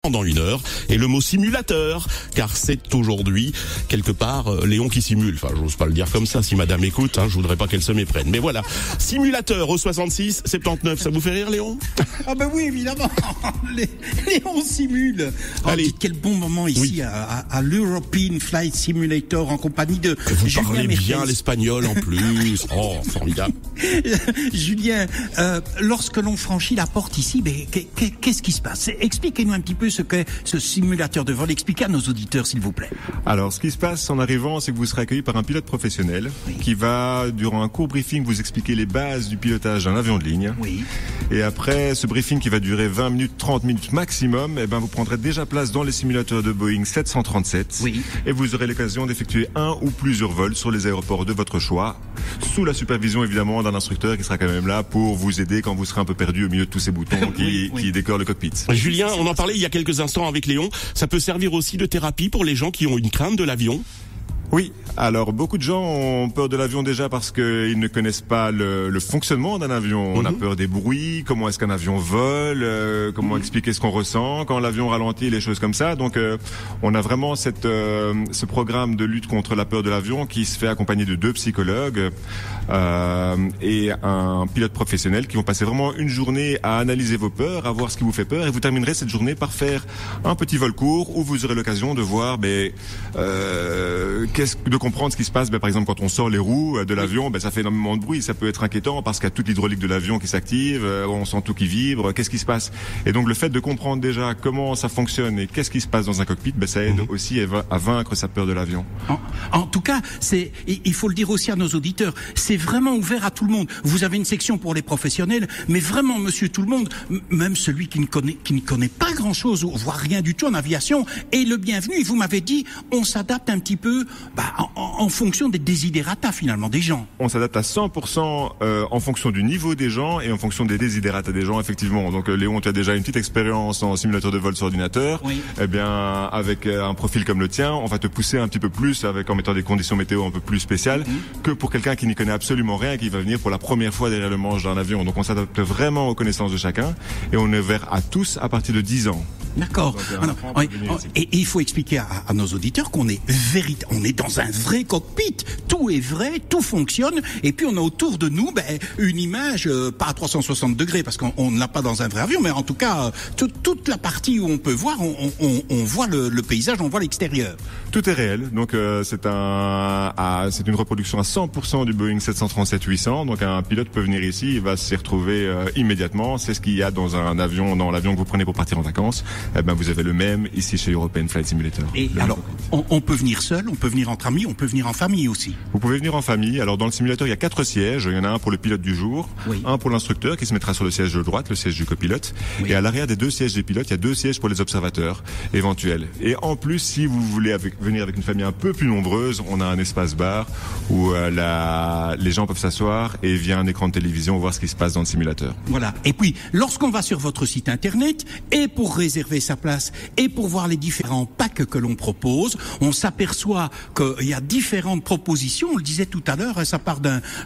Dans 1 heure, et le mot simulateur, car c'est aujourd'hui quelque part Léon qui simule. Enfin, j'ose pas le dire comme ça, si madame écoute, je voudrais pas qu'elle se méprenne. Mais voilà, simulateur au 66 79, ça vous fait rire Léon? Ah ben oui, évidemment. Léon simule. Allez. Quel bon moment ici, Oui. à l'European Flight Simulator en compagnie de Vous Julien parlez Mertens. bien l'espagnol en plus. Oh, formidable. Julien, lorsque l'on franchit la porte ici, qu'est-ce qui se passe? Expliquez-nous un petit peu ce qu'est ce simulateur de vol. Expliquez à nos auditeurs, s'il vous plaît. Alors, ce qui se passe en arrivant, c'est que vous serez accueilli par un pilote professionnel qui va, durant un court briefing, vous expliquer les bases du pilotage d'un avion de ligne. Oui. Et après ce briefing qui va durer 20 minutes, 30 minutes maximum, vous prendrez déjà place dans les simulateurs de Boeing 737. Oui. Et vous aurez l'occasion d'effectuer un ou plusieurs vols sur les aéroports de votre choix, sous la supervision évidemment d'un instructeur qui sera quand même là pour vous aider quand vous serez un peu perdu au milieu de tous ces boutons qui décorent le cockpit. Julien, on en parlait il y a quelques instants avec Léon. Ça peut servir aussi de thérapie pour les gens qui ont une crainte de l'avion. Oui, alors beaucoup de gens ont peur de l'avion déjà parce qu'ils ne connaissent pas le fonctionnement d'un avion. On a peur des bruits, comment est-ce qu'un avion vole, comment expliquer ce qu'on ressent quand l'avion ralentit, les choses comme ça. Donc on a vraiment ce programme de lutte contre la peur de l'avion qui se fait accompagner de 2 psychologues et un pilote professionnel qui vont passer vraiment une journée à analyser vos peurs, à voir ce qui vous fait peur, et vous terminerez cette journée par faire un petit vol court où vous aurez l'occasion de voir de comprendre ce qui se passe. Par exemple, quand on sort les roues de l'avion, ça fait énormément de bruit, ça peut être inquiétant parce qu'il y a toute l'hydraulique de l'avion qui s'active, on sent tout qui vibre, qu'est-ce qui se passe? Et donc le fait de comprendre déjà comment ça fonctionne et qu'est-ce qui se passe dans un cockpit, ça aide aussi à vaincre sa peur de l'avion. En tout cas, il faut le dire aussi à nos auditeurs, c'est vraiment ouvert à tout le monde. Vous avez une section pour les professionnels, mais vraiment, monsieur tout le monde, même celui qui ne connaît pas grand-chose, voire rien du tout en aviation, est le bienvenu. Et vous m'avez dit, on s'adapte un petit peu en fonction des desiderata finalement des gens. On s'adapte à 100% en fonction du niveau des gens et en fonction des desiderata des gens, effectivement. Donc Léon, tu as déjà une petite expérience en simulateur de vol sur ordinateur. Oui. Avec un profil comme le tien, on va te pousser un petit peu plus en mettant des conditions météo un peu plus spéciales que pour quelqu'un qui n'y connaît absolument rien et qui va venir pour la première fois derrière le manche d'un avion. Donc on s'adapte vraiment aux connaissances de chacun et on est ouvert à tous à partir de 10 ans. D'accord. Et il faut expliquer à nos auditeurs qu'on est on est dans un vrai cockpit. Tout est vrai, tout fonctionne. Et puis on a autour de nous une image, pas à 360 degrés parce qu'on ne l'a pas dans un vrai avion, mais en tout cas toute la partie où on peut voir, on voit le paysage, on voit l'extérieur. Tout est réel. Donc c'est une reproduction à 100% du Boeing 737-800. Donc un pilote peut venir ici, il va s'y retrouver immédiatement. C'est ce qu'il y a dans l'avion que vous prenez pour partir en vacances. Vous avez le même ici chez European Flight Simulator. Et alors, on peut venir seul, on peut venir entre amis, on peut venir en famille aussi. Vous pouvez venir en famille. Alors dans le simulateur, il y a 4 sièges. Il y en a un pour le pilote du jour, un pour l'instructeur qui se mettra sur le siège de droite, le siège du copilote. Et à l'arrière des 2 sièges des pilotes, il y a 2 sièges pour les observateurs éventuels. Et en plus, si vous voulez venir avec une famille un peu plus nombreuse, on a un espace bar où les gens peuvent s'asseoir et via un écran de télévision voir ce qui se passe dans le simulateur. Voilà. Et puis, lorsqu'on va sur votre site internet, et pour réserver sa place, et pour voir les différents packs que l'on propose, on s'aperçoit qu'il y a différentes propositions. On le disait tout à l'heure, ça part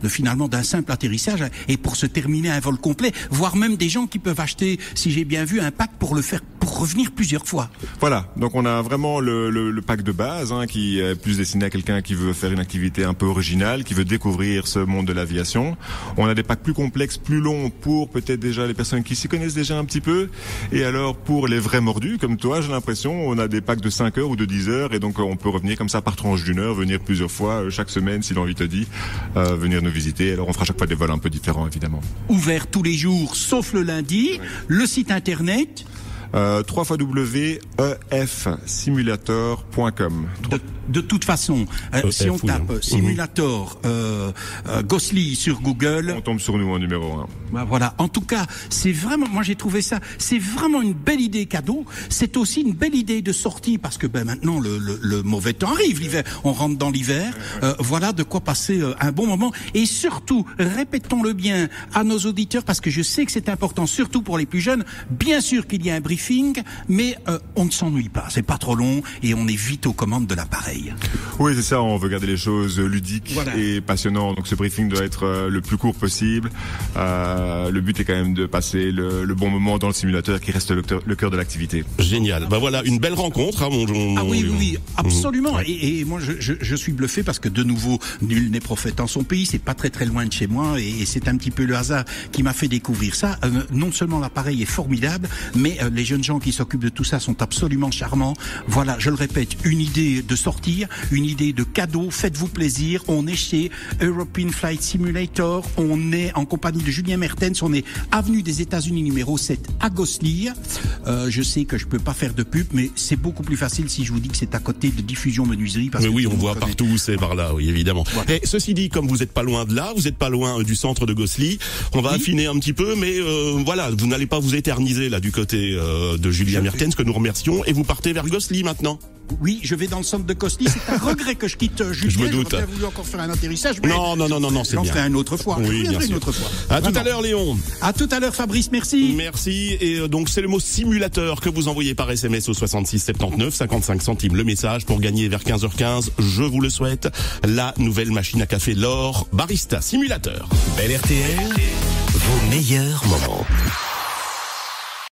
finalement d'un simple atterrissage et pour se terminer un vol complet, voire même des gens qui peuvent acheter, si j'ai bien vu, un pack pour revenir plusieurs fois. Voilà. Donc on a vraiment le pack de base qui est plus destiné à quelqu'un qui veut faire une activité un peu originale, qui veut découvrir ce monde de l'aviation. On a des packs plus complexes, plus longs pour peut-être déjà les personnes qui s'y connaissent déjà un petit peu. Et alors pour les vrais mordus, comme toi, j'ai l'impression, on a des packs de 5 heures ou de 10 heures et donc on peut revenir comme ça par tranche d'1 heure, venir plusieurs fois chaque semaine si l'envie te dit, venir nous visiter. Alors on fera chaque fois des vols un peu différents évidemment. Ouvert tous les jours sauf le lundi. Le site internet www.efsimulator.com. De toute façon, si on tape simulator Gosli sur Google, on tombe sur nous en numéro 1. Voilà. En tout cas, c'est vraiment, moi j'ai trouvé ça, c'est vraiment une belle idée cadeau. C'est aussi une belle idée de sortie parce que maintenant le mauvais temps arrive, l'hiver. On rentre dans l'hiver. Voilà de quoi passer un bon moment. Et surtout, répétons-le bien à nos auditeurs parce que je sais que c'est important, surtout pour les plus jeunes. Bien sûr qu'il y a un briefing, mais on ne s'ennuie pas. C'est pas trop long et on est vite aux commandes de l'appareil. l'appareil. Oui, c'est ça, on veut garder les choses ludiques et passionnantes. Donc ce briefing doit être le plus court possible. Le but est quand même de passer le bon moment dans le simulateur qui reste le cœur de l'activité. Génial. Bah voilà, une belle rencontre. Hein, oui, absolument. Et moi, je suis bluffé parce que de nouveau, nul n'est prophète en son pays. C'est pas très très loin de chez moi et c'est un petit peu le hasard qui m'a fait découvrir ça. Non seulement l'appareil est formidable, mais les jeunes gens qui s'occupent de tout ça sont absolument charmants. Voilà, je le répète, une idée de sortir, une idée de cadeau. Faites-vous plaisir. On est chez European Flight Simulator. On est en compagnie de Julien Mertens. On est avenue des États-Unis numéro 7 à Gosselies. Je sais que je peux pas faire de pub, mais c'est beaucoup plus facile si je vous dis que c'est à côté de Diffusion Menuiserie. Parce mais que oui, on voit partout où c'est par là, oui, évidemment. Voilà. Et ceci dit, comme vous êtes pas loin de là, vous êtes pas loin du centre de Gosselies, on va affiner un petit peu, mais voilà, vous n'allez pas vous éterniser là du côté de Julien Mertens, que nous remercions, et vous partez vers Gosselies maintenant. Oui, je vais dans le centre de Gosselies. C'est un regret que je quitte Julien. Je me doute. J'aurais voulu encore faire un atterrissage. Mais non, c'est bien. J'en ferai une autre fois. Oui, bien sûr. Une autre fois. À tout à l'heure, Léon. À tout à l'heure, Fabrice. Merci. Merci. Et donc, c'est le mot simulateur que vous envoyez par SMS au 66 79, 55 centimes le message pour gagner vers 15h15. Je vous le souhaite. La nouvelle machine à café L'Or Barista Simulateur. Bel RTL, vos meilleurs moments.